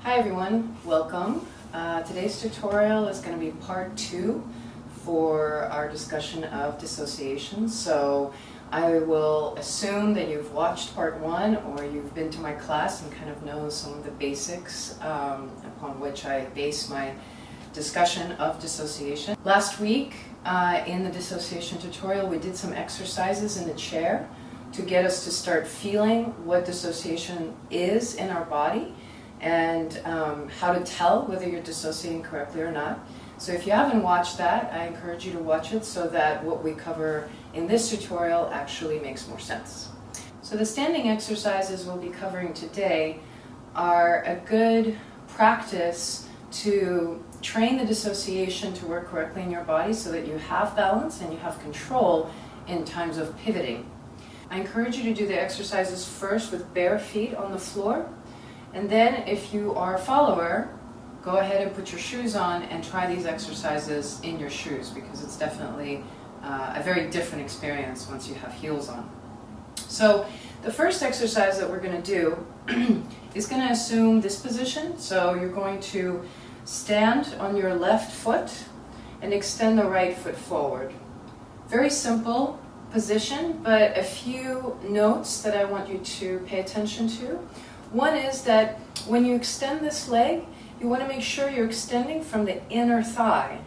Hi everyone, welcome. Today's tutorial is going to be part 2 for our discussion of dissociation. So I will assume that you've watched part 1 or you've been to my class and kind of know some of the basics upon which I base my discussion of dissociation. Last week in the dissociation tutorial we did some exercises in the chair to get us to start feeling what dissociation is in our body and how to tell whether you're dissociating correctly or not. So if you haven't watched that, I encourage you to watch it so that what we cover in this tutorial actually makes more sense. So the standing exercises we'll be covering today are a good practice to train the dissociation to work correctly in your body so that you have balance and you have control in times of pivoting. I encourage you to do the exercises first with bare feet on the floor. And then if you are a follower, go ahead and put your shoes on and try these exercises in your shoes because it's definitely a very different experience once you have heels on. So the first exercise that we're going to do is going to assume this position. So you're going to stand on your left foot and extend the right foot forward. Very simple position, but a few notes that I want you to pay attention to. One is that when you extend this leg, you want to make sure you're extending from the inner thigh.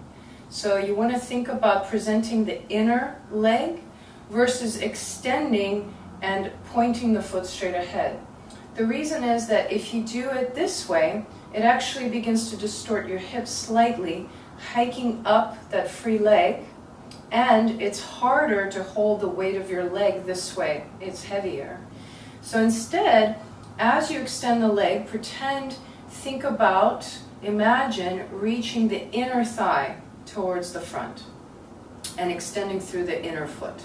So you want to think about presenting the inner leg versus extending and pointing the foot straight ahead. The reason is that if you do it this way, it actually begins to distort your hips slightly, hiking up that free leg, and it's harder to hold the weight of your leg this way. It's heavier. So instead, as you extend the leg, think about, imagine reaching the inner thigh towards the front and extending through the inner foot.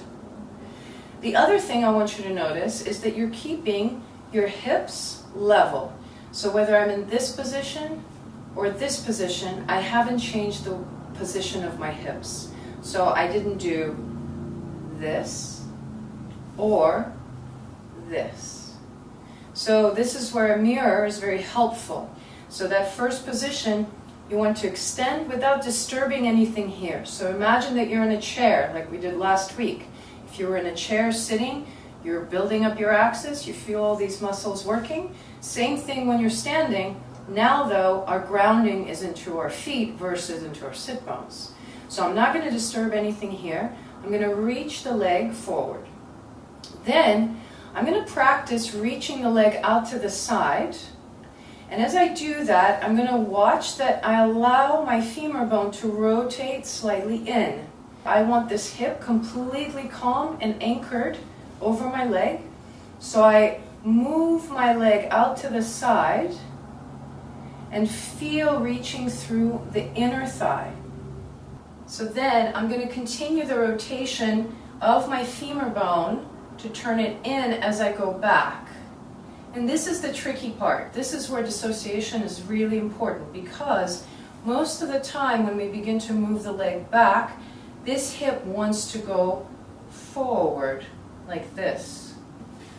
The other thing I want you to notice is that you're keeping your hips level. So whether I'm in this position or this position, I haven't changed the position of my hips. So I didn't do this or this. So this is where a mirror is very helpful. So that first position, you want to extend without disturbing anything here. So imagine that you're in a chair, like we did last week. If you were in a chair sitting, you're building up your axis, you feel all these muscles working. Same thing when you're standing. Now though, our grounding is into our feet versus into our sit bones. So I'm not going to disturb anything here. I'm going to reach the leg forward. Then I'm going to practice reaching the leg out to the side. And as I do that, I'm going to watch that I allow my femur bone to rotate slightly in. I want this hip completely calm and anchored over my leg. So I move my leg out to the side and feel reaching through the inner thigh. So then I'm going to continue the rotation of my femur bone to turn it in as I go back. And this is the tricky part. This is where dissociation is really important because most of the time when we begin to move the leg back, this hip wants to go forward like this.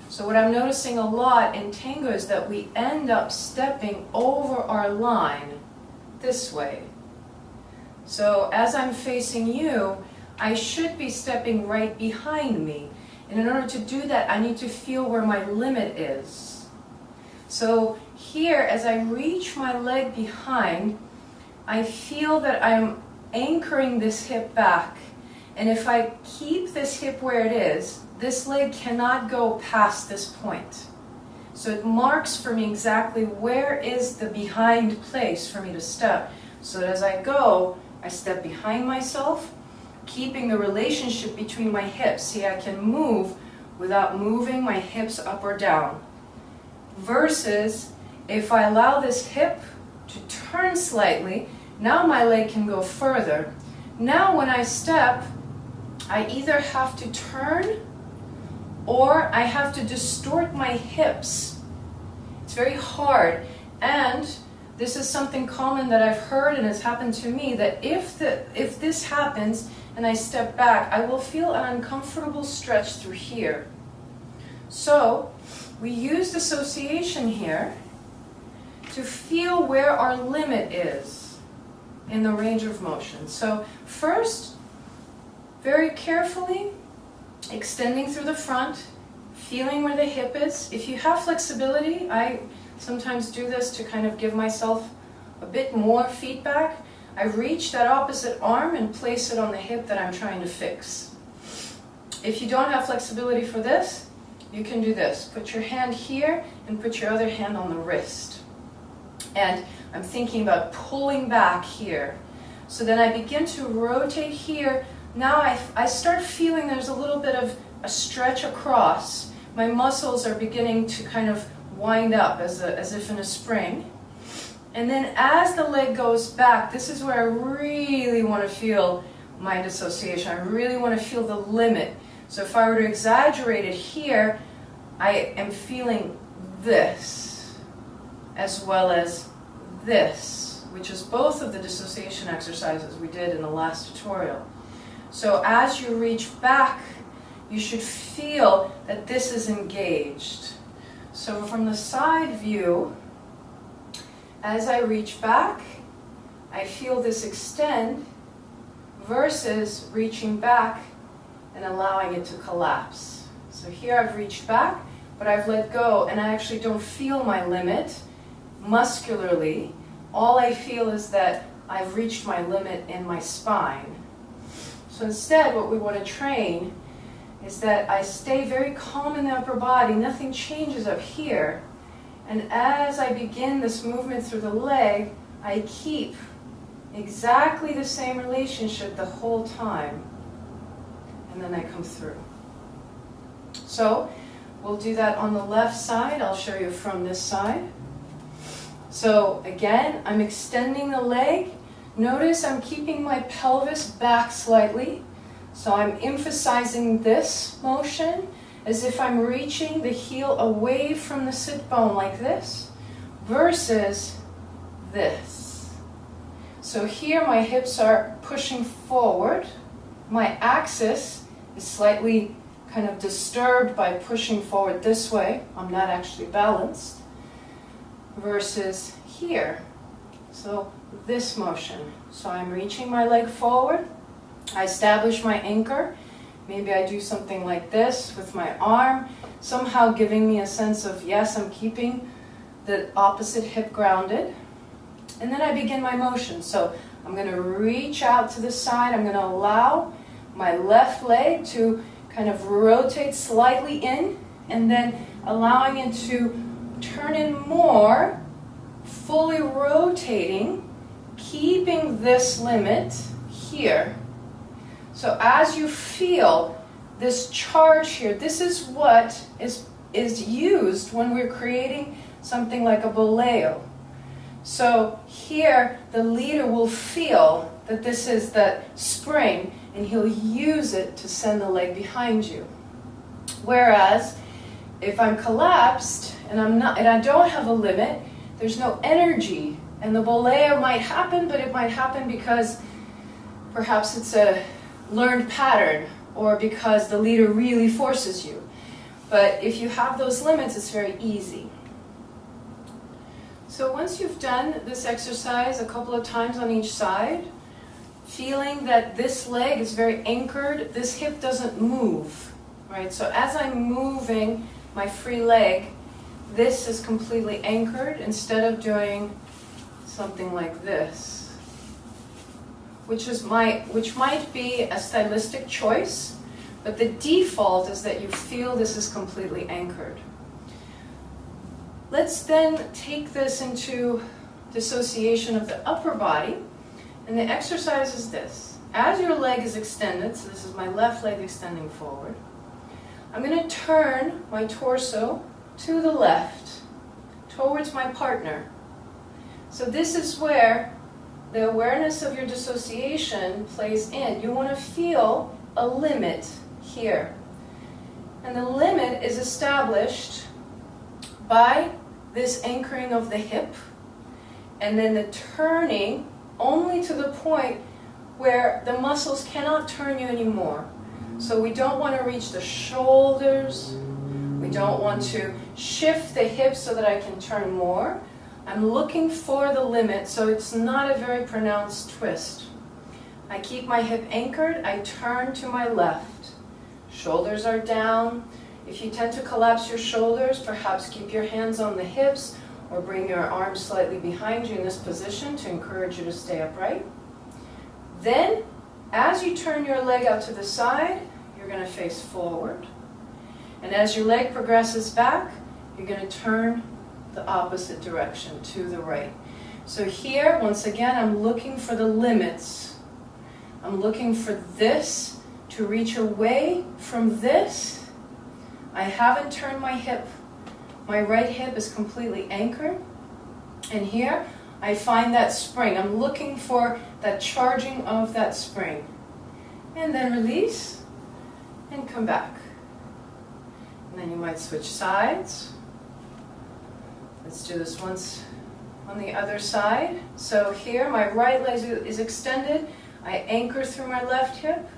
So what I'm noticing a lot in Tango is that we end up stepping over our line this way. So as I'm facing you, I should be stepping right behind me. And in order to do that, I need to feel where my limit is. So here, as I reach my leg behind, I feel that I'm anchoring this hip back. And if I keep this hip where it is, this leg cannot go past this point. So it marks for me exactly where is the behind place for me to step. So that as I go, I step behind myself, keeping the relationship between my hips. See, I can move without moving my hips up or down. Versus if I allow this hip to turn slightly, now my leg can go further. Now when I step, I either have to turn or I have to distort my hips. It's very hard. And this is something common that I've heard and has happened to me, that if this happens and I step back, I will feel an uncomfortable stretch through here. So we use dissociation here to feel where our limit is in the range of motion. So first, very carefully, extending through the front, feeling where the hip is. If you have flexibility, I sometimes do this to kind of give myself a bit more feedback. I reach that opposite arm and place it on the hip that I'm trying to fix. If you don't have flexibility for this, you can do this. Put your hand here and put your other hand on the wrist. And I'm thinking about pulling back here. So then I begin to rotate here. Now I start feeling there's a little bit of a stretch across. My muscles are beginning to kind of wind up as if in a spring. And then as the leg goes back, this is where I really want to feel my dissociation. I really want to feel the limit. So if I were to exaggerate it here, I am feeling this as well as this, which is both of the dissociation exercises we did in the last tutorial. So as you reach back, you should feel that this is engaged. So from the side view, as I reach back, I feel this extend versus reaching back and allowing it to collapse. So here I've reached back, but I've let go, and I actually don't feel my limit muscularly. All I feel is that I've reached my limit in my spine. So instead, what we want to train is that I stay very calm in the upper body, nothing changes up here, and as I begin this movement through the leg, I keep exactly the same relationship the whole time, and then I come through. So we'll do that on the left side. I'll show you from this side. So again, I'm extending the leg. Notice I'm keeping my pelvis back slightly. So I'm emphasizing this motion as if I'm reaching the heel away from the sit bone like this versus this. So here my hips are pushing forward. My axis is slightly kind of disturbed by pushing forward this way. I'm not actually balanced. Versus here. So this motion. So I'm reaching my leg forward. I establish my anchor. Maybe I do something like this with my arm, somehow giving me a sense of, yes, I'm keeping the opposite hip grounded. And then I begin my motion. So I'm going to reach out to the side. I'm going to allow my left leg to kind of rotate slightly in, and then allowing it to turn in more, fully rotating, keeping this limit here. So as you feel this charge here, this is what is used when we're creating something like a boleo. So here the leader will feel that this is that spring, and he'll use it to send the leg behind you. Whereas if I'm collapsed and I don't have a limit, there's no energy, and the boleo might happen, but it might happen because perhaps it's a learned pattern or because the leader really forces you. But if you have those limits, it's very easy. So once you've done this exercise a couple of times on each side, feeling that this leg is very anchored, this hip doesn't move, right? So as I'm moving my free leg, this is completely anchored instead of doing something like this, which might be a stylistic choice, but the default is that you feel this is completely anchored. Let's then take this into dissociation of the upper body, and the exercise is this. As your leg is extended, so this is my left leg extending forward, I'm going to turn my torso to the left, towards my partner. So this is where the awareness of your dissociation plays in. You want to feel a limit here. And the limit is established by this anchoring of the hip, and then the turning only to the point where the muscles cannot turn you anymore. So we don't want to reach the shoulders. We don't want to shift the hips so that I can turn more. I'm looking for the limit, so it's not a very pronounced twist. I keep my hip anchored, I turn to my left. Shoulders are down. If you tend to collapse your shoulders, perhaps keep your hands on the hips or bring your arms slightly behind you in this position to encourage you to stay upright. Then, as you turn your leg out to the side, you're going to face forward. And as your leg progresses back, you're going to turn the opposite direction to the right. So here, once again, I'm looking for the limits. I'm looking for this to reach away from this. I haven't turned my hip. My right hip is completely anchored. And here, I find that spring. I'm looking for that charging of that spring. And then release and come back. And then you might switch sides. Let's do this once on the other side. So here, my right leg is extended. I anchor through my left hip.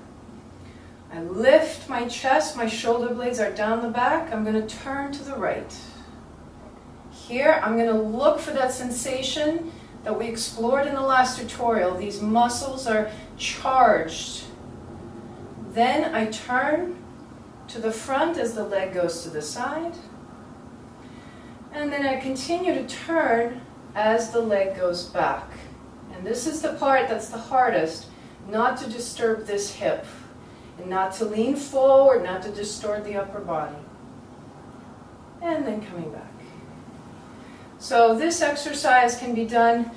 I lift my chest, my shoulder blades are down the back. I'm going to turn to the right. Here, I'm going to look for that sensation that we explored in the last tutorial. These muscles are charged. Then I turn to the front as the leg goes to the side. And then I continue to turn as the leg goes back. And this is the part that's the hardest, not to disturb this hip. And not to lean forward, not to distort the upper body. And then coming back. So this exercise can be done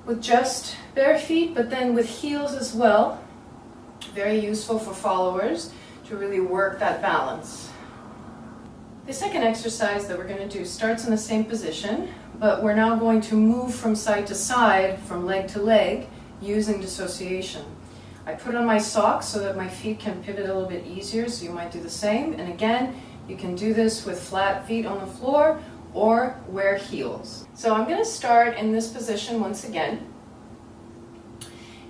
with just bare feet, but then with heels as well. Very useful for followers to really work that balance. The second exercise that we're going to do starts in the same position, but we're now going to move from side to side, from leg to leg, using dissociation. I put on my socks so that my feet can pivot a little bit easier, so you might do the same. And again, you can do this with flat feet on the floor or wear heels. So I'm going to start in this position once again.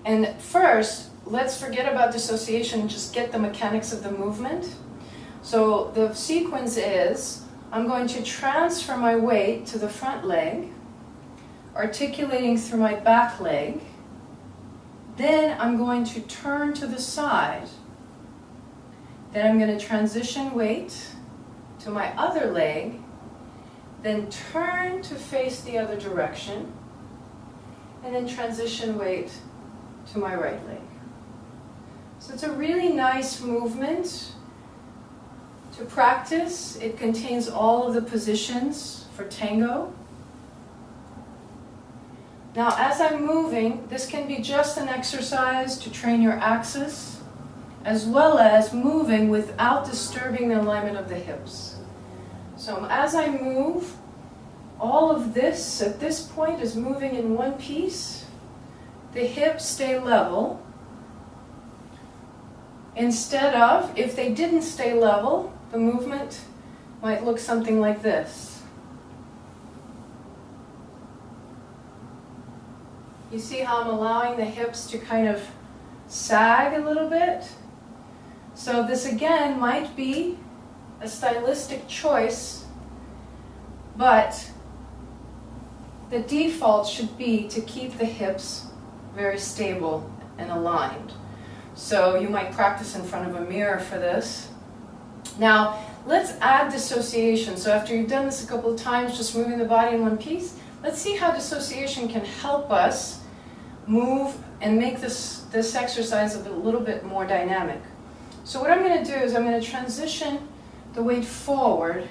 And first, let's forget about dissociation and just get the mechanics of the movement. So the sequence is, I'm going to transfer my weight to the front leg, articulating through my back leg. Then I'm going to turn to the side. Then I'm going to transition weight to my other leg, then turn to face the other direction, and then transition weight to my right leg. So it's a really nice movement to practice. It contains all of the positions for tango. Now, as I'm moving, this can be just an exercise to train your axis, as well as moving without disturbing the alignment of the hips. So as I move, all of this at this point is moving in one piece. The hips stay level. Instead of, if they didn't stay level, the movement might look something like this. You see how I'm allowing the hips to kind of sag a little bit? So this again might be a stylistic choice, but the default should be to keep the hips very stable and aligned. So you might practice in front of a mirror for this. Now, let's add dissociation. So after you've done this a couple of times, just moving the body in one piece, let's see how dissociation can help us move and make this exercise a little bit more dynamic. So what I'm going to do is I'm going to transition the weight forward,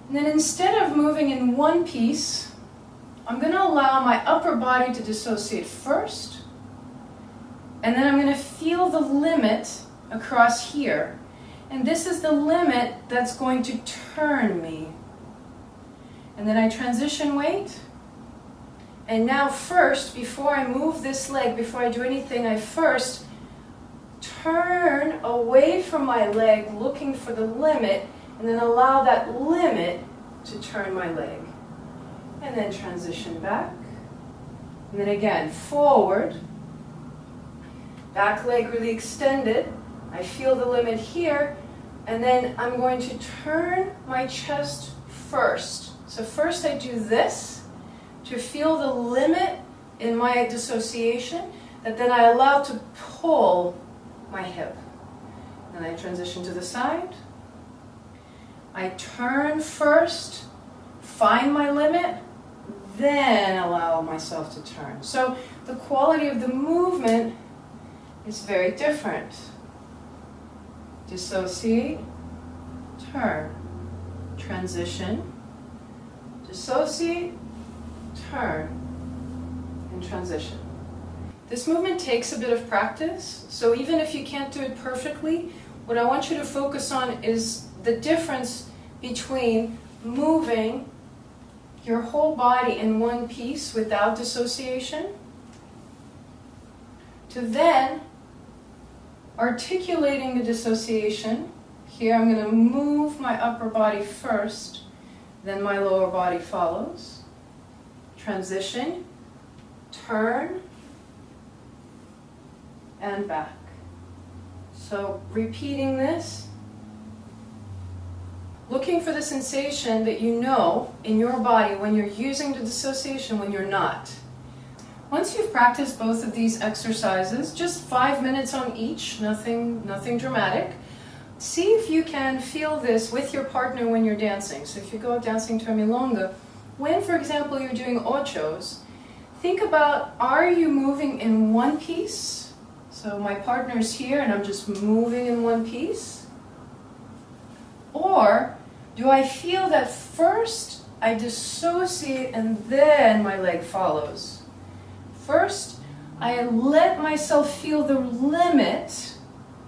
and then instead of moving in one piece, I'm going to allow my upper body to dissociate first, and then I'm going to feel the limit across here. And this is the limit that's going to turn me. And then I transition weight. And now first, before I move this leg, before I do anything, I first turn away from my leg, looking for the limit, and then allow that limit to turn my leg. And then transition back. And then again, forward. Back leg really extended. I feel the limit here. And then I'm going to turn my chest first. So first I do this. to feel the limit in my dissociation, that then I allow to pull my hip. And I transition to the side. I turn first, find my limit, then allow myself to turn. So the quality of the movement is very different. Dissociate, turn, transition, dissociate, turn, and transition. This movement takes a bit of practice, so even if you can't do it perfectly, what I want you to focus on is the difference between moving your whole body in one piece without dissociation, to then articulating the dissociation. Here I'm going to move my upper body first, then my lower body follows. Transition, turn, and back. So repeating this, looking for the sensation that you know in your body when you're using the dissociation, when you're not. Once you've practiced both of these exercises, just 5 minutes on each, nothing dramatic, see if you can feel this with your partner when you're dancing. So if you go dancing to a milonga, when, for example, you're doing ochos, think about, are you moving in one piece? So my partner's here and I'm just moving in one piece. Or do I feel that first I dissociate and then my leg follows? First, I let myself feel the limit,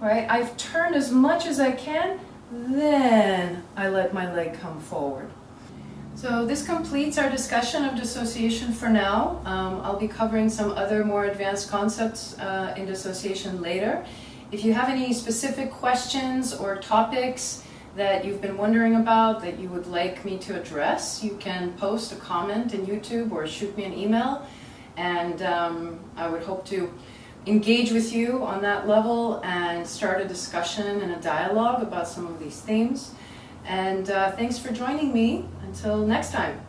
right? I've turned as much as I can, then I let my leg come forward. So this completes our discussion of dissociation for now. I'll be covering some other more advanced concepts in dissociation later. If you have any specific questions or topics that you've been wondering about that you would like me to address, you can post a comment in YouTube or shoot me an email, and I would hope to engage with you on that level and start a discussion and a dialogue about some of these themes. And thanks for joining me. Until next time.